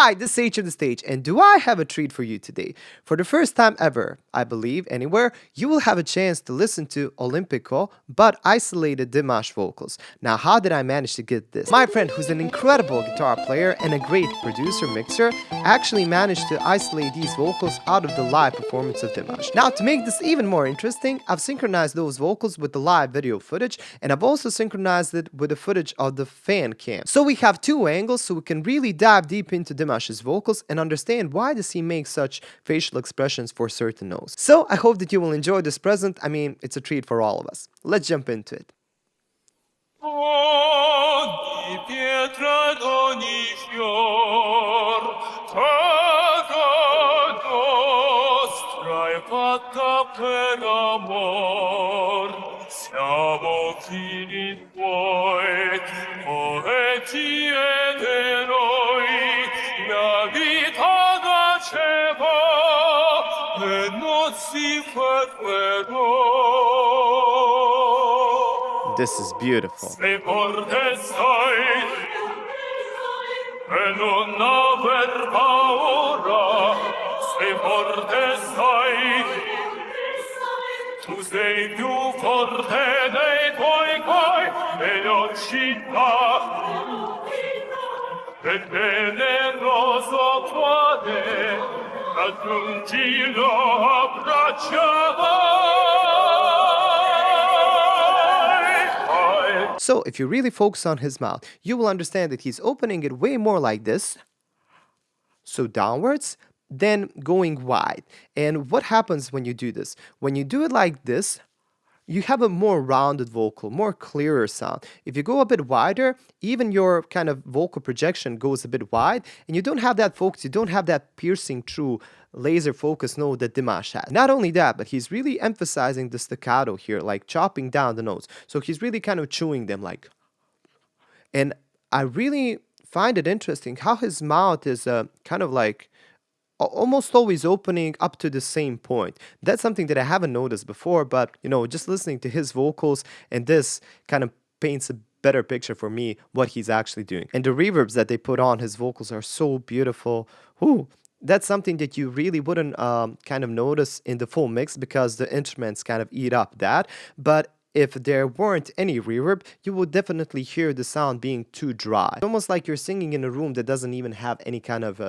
Hi, this is H of the Stage, and do I have a treat for you today? For the first time ever, I believe, anywhere, you will have a chance to listen to Olympico, but isolated Dimash vocals. Now, how did I manage to get this? My friend, who's an incredible guitar player and a great producer mixer, actually managed to isolate these vocals out of the live performance of Dimash. Now, to make this even more interesting, I've synchronized those vocals with the live video footage, and I've also synchronized it with the footage of the fan cam. So we have two angles, so we can really dive deep into Dimash's vocals and understand why does he make such facial expressions for certain notes. So I hope that you will enjoy this present. I mean, it's a treat for all of us. Let's jump into it. Ogni Pietra ed ogni fior, casa nostra è fatta per amor. Siamo figli tuoi, poeti ed eroi, la vita daceva e non si fermerò. This is beautiful. Se forte stai, e non aver paura, se forte stai, tu sei più forte dei tuoi cuori e non città, e generoso cuore, raggiungilo, abbracciavai. So if you really focus on his mouth, you will understand that he's opening it way more like this, so downwards, then going wide. And what happens when you do this? When you do it like this, you have a more rounded vocal, more clearer sound. If you go a bit wider, even your kind of vocal projection goes a bit wide, and you don't have that focus, you don't have that piercing true laser focus note that Dimash has. Not only that, but he's really emphasizing the staccato here, like chopping down the notes. So he's really kind of chewing them like. And I really find it interesting how his mouth is kind of like almost always opening up to the same point. That's something that I haven't noticed before, but you know, just listening to his vocals and this kind of paints a better picture for me what he's actually doing. And the reverbs that they put on his vocals are so beautiful. Ooh, that's something that you really wouldn't kind of notice in the full mix because the instruments kind of eat up that. But if there weren't any reverb, you would definitely hear the sound being too dry. It's almost like you're singing in a room that doesn't even have any kind of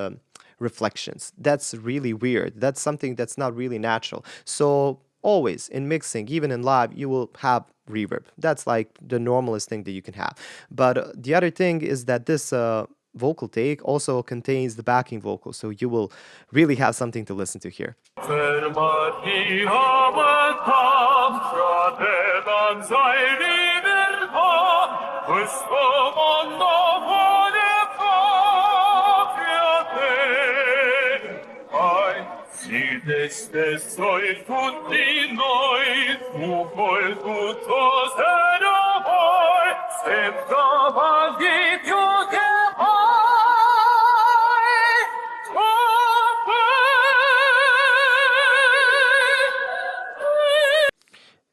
reflections. That's really weird. That's something that's not really natural. So always in mixing, even in live, you will have reverb. That's like the normalest thing that you can have. But the other thing is that this vocal take also contains the backing vocal, so you will really have something to listen to here. Tutti noi, tu col tutto sarà poi, senza vaghi più che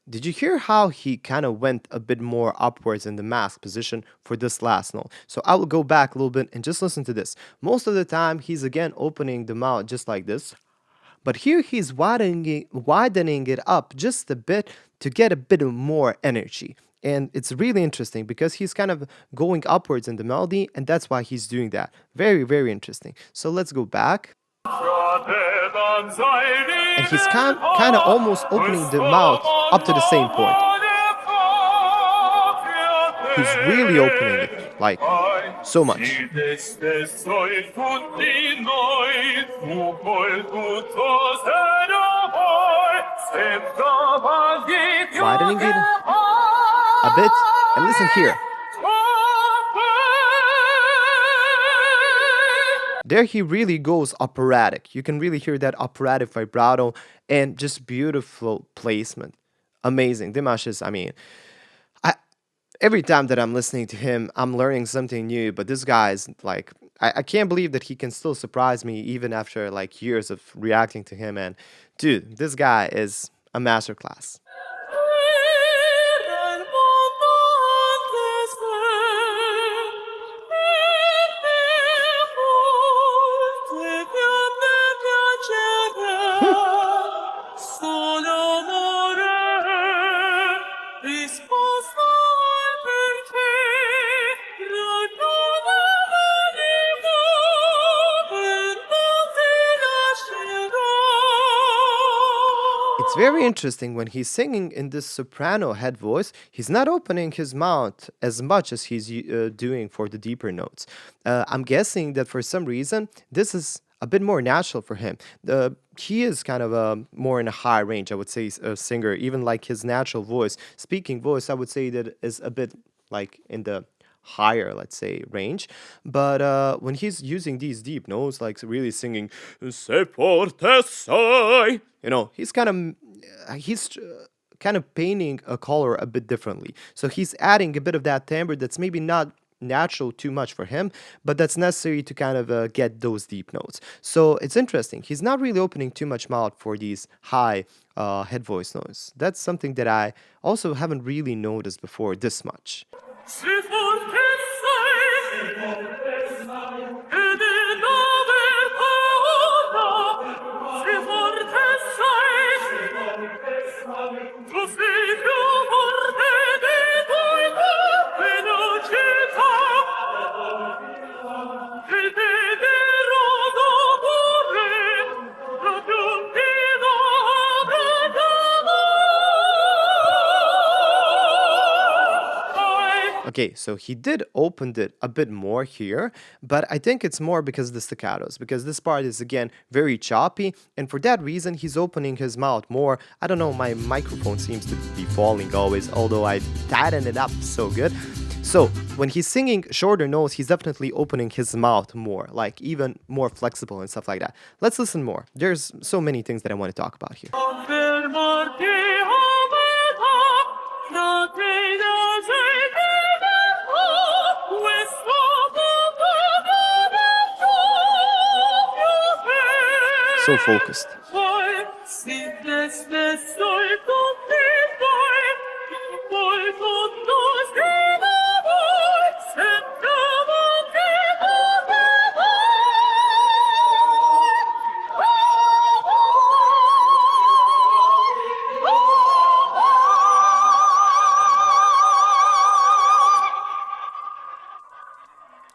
Did you hear how he kind of went a bit more upwards in the mask position for this last note? So I will go back a little bit and just listen to this. Most of the time, he's again opening the mouth just like this. But here he's widening it up just a bit to get a bit more energy. And it's really interesting because he's kind of going upwards in the melody, and that's why he's doing that. Very, very interesting. So let's go back. And he's kind of almost opening the mouth up to the same point. He's really opening it, like, so much. Widening it a bit, and listen here. There he really goes operatic. You can really hear that operatic vibrato and just beautiful placement. Amazing. Dimashes, I mean, every time that I'm listening to him, I'm learning something new. But this guy is like, I can't believe that he can still surprise me even after like years of reacting to him. And dude, this guy is a masterclass. very interesting when he's singing in this soprano head voice. He's not opening his mouth as much as he's doing for the deeper notes. I'm guessing that for some reason this is a bit more natural for him. He is kind of more in a high range, I would say, a singer. Even like his natural voice, speaking voice, I would say that is a bit like in the higher, let's say, range. But when he's using these deep notes, like really singing, "Se forte sai," he's kind of painting a color a bit differently. So he's adding a bit of that timbre that's maybe not natural too much for him, but that's necessary to kind of get those deep notes. So it's interesting. He's not really opening too much mouth for these high head voice notes. That's something that I also haven't really noticed before this much. Si forte sei, ed in aver paura, si forte sei, tu sei più forte di tuoi velocità, e desideroso corre, raggiuntivo Okay, so he did open it a bit more here, but I think it's more because of the staccatos, because this part is again very choppy, and for that reason he's opening his mouth more. I don't know, my microphone seems to be falling always, although I tightened it up so good. So when he's singing shorter notes, he's definitely opening his mouth more, like even more flexible and stuff like that. Let's listen more. There's so many things that I want to talk about here. So focused.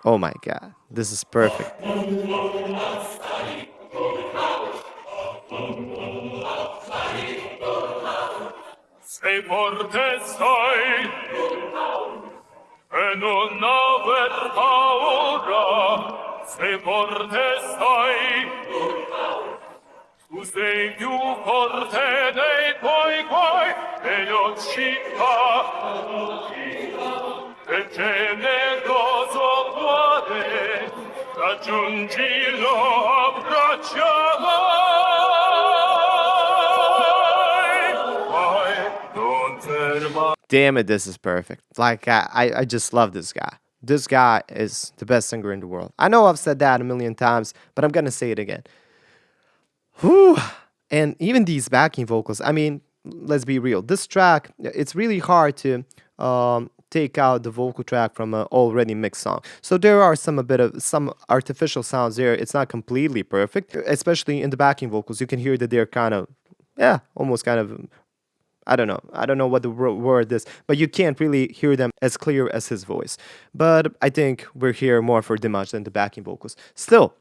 Oh my God, this is perfect. Sei forte sai, e non aver paura, sei forte sai, tu sei più forte dei tuoi guai, velocità, e generoso cuore, raggiungilo, abbraccialo. Damn it, this is perfect. Like, I just love this guy. This guy is the best singer in the world. I know I've said that a million times, but I'm gonna say it again. Whew. And even these backing vocals, I mean, let's be real. This track, it's really hard to take out the vocal track from an already mixed song. So there are some artificial sounds there. It's not completely perfect, especially in the backing vocals. You can hear that they're kind of, almost kind of, I don't know what the word is, but you can't really hear them as clear as his voice. But I think we're here more for Dimash than the backing vocals. Still,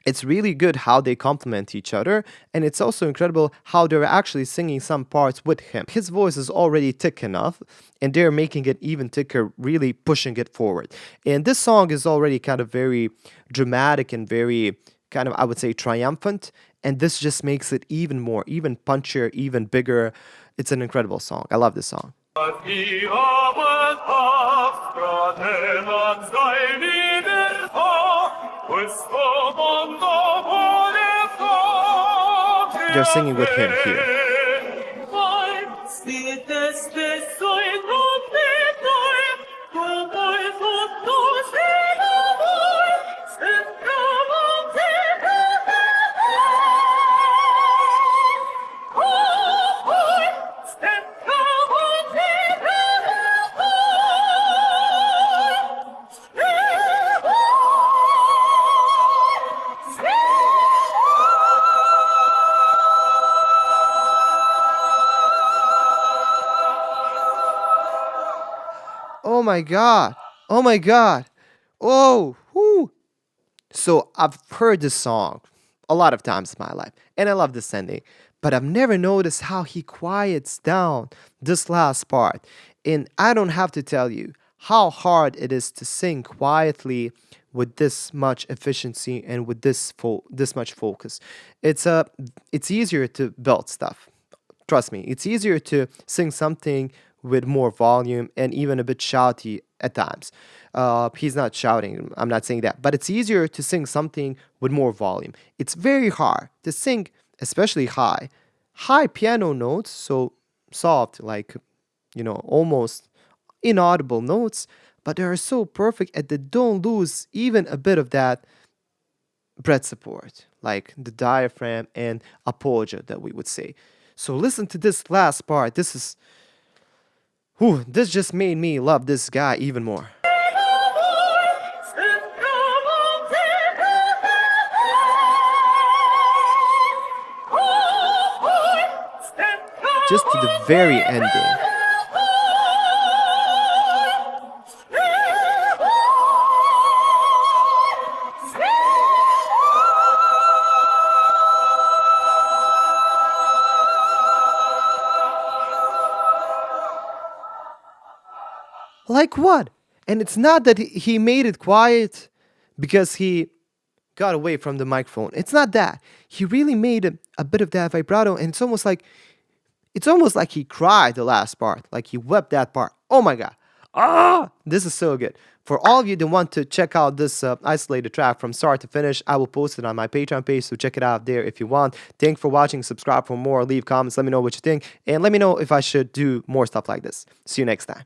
it's really good how they complement each other, and it's also incredible how they're actually singing some parts with him. His voice is already thick enough, and they're making it even thicker, really pushing it forward. And this song is already kind of very dramatic and very kind of, I would say, triumphant, and this just makes it even more, even punchier, even bigger. It's an incredible song. I love this song. They're singing with him here. Oh my God. Oh my God. Oh, whoo. So I've heard this song a lot of times in my life, and I love this ending. But I've never noticed how he quiets down this last part. And I don't have to tell you how hard it is to sing quietly with this much efficiency and with this much focus. It's easier to build stuff. Trust me, it's easier to sing something with more volume and even a bit shouty at times. He's not shouting, I'm not saying that, but it's easier to sing something with more volume. It's very hard to sing, especially high piano notes, so soft, like, almost inaudible notes, but they are so perfect and they don't lose even a bit of that breath support, like the diaphragm and apoggia that we would say. So listen to this last part. This just made me love this guy even more. Just to the very ending. Like what? And it's not that he made it quiet because he got away from the microphone. It's not that. He really made a bit of that vibrato, and it's almost like he cried the last part, like he wept that part. Oh my god. This is so good. For all of you that want to check out this isolated track from start to finish, I will post it on my Patreon page, so check it out there if you want. Thanks for watching. Subscribe for more. Leave comments. Let me know what you think. And let me know if I should do more stuff like this. See you next time.